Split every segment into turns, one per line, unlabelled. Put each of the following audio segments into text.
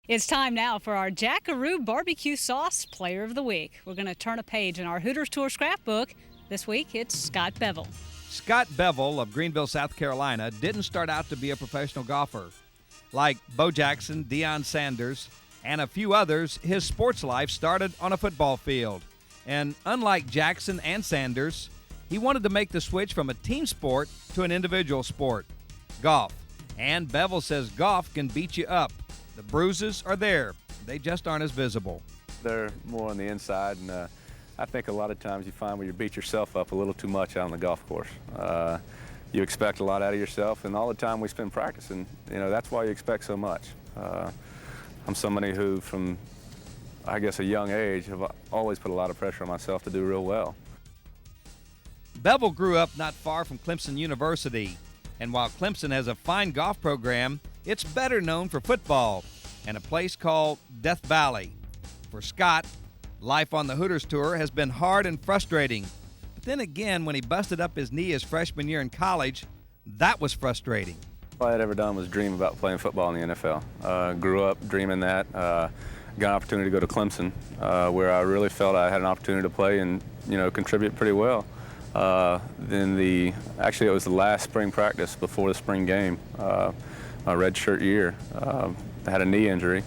It's time now for our Jackaroo Barbecue Sauce Player of the Week. We're going to turn a page in our Hooters Tour scrapbook. This week, it's Scott Beville.
Scott Beville of Greenville, South Carolina, didn't start out to be a professional golfer. Like Bo Jackson, Deion Sanders, and a few others, his sports life started on a football field. And unlike Jackson and Sanders, he wanted to make the switch from a team sport to an individual sport, golf. And Beville says golf can beat you up. The bruises are there. They just aren't as visible.
They're more on the inside, and I think a lot of times you find where you beat yourself up a little too much out on the golf course. You expect a lot out of yourself, and all the time we spend practicing, that's why you expect so much. I'm somebody who, from, I guess, a young age, have always put a lot of pressure on myself to do real well.
Beville grew up not far from Clemson University, and while Clemson has a fine golf program, it's better known for football and a place called Death Valley. For Scott, life on the Hooters Tour has been hard and frustrating. But then again, when he busted up his knee his freshman year in college, that was frustrating.
All I had ever done was dream about playing football in the NFL. Grew up dreaming that. Got an opportunity to go to Clemson, where I really felt I had an opportunity to play and contribute pretty well. Actually it was the last spring practice before the spring game, my red shirt year. I had a knee injury,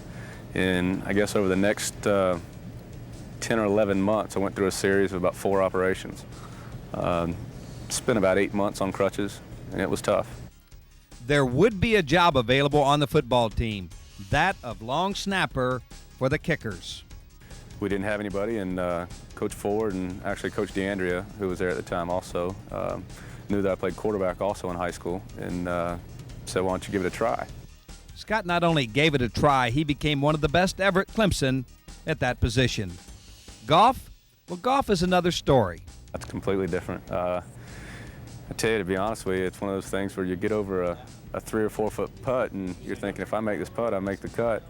and I guess over the next 10 or 11 months I went through a series of about 4 operations. Spent about 8 months on crutches, and it was tough.
There would be a job available on the football team, that of long snapper for the Kickers.
We didn't have anybody, and Coach Ford and actually Coach DeAndrea, who was there at the time also, knew that I played quarterback also in high school, and said, why don't you give it a try?
Scott not only gave it a try, he became one of the best ever at Clemson at that position. Golf? Well, golf is another story.
That's completely different. I tell you, to be honest with you, it's one of those things where you get over a 3 or 4 foot putt, and you're thinking, if I make this putt, I make the cut,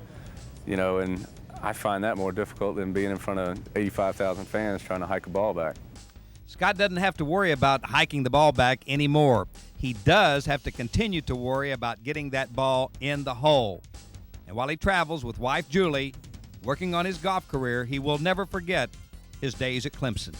and I find that more difficult than being in front of 85,000 fans trying to hike a ball back.
Scott doesn't have to worry about hiking the ball back anymore. He does have to continue to worry about getting that ball in the hole. And while he travels with wife Julie, working on his golf career, he will never forget his days at Clemson.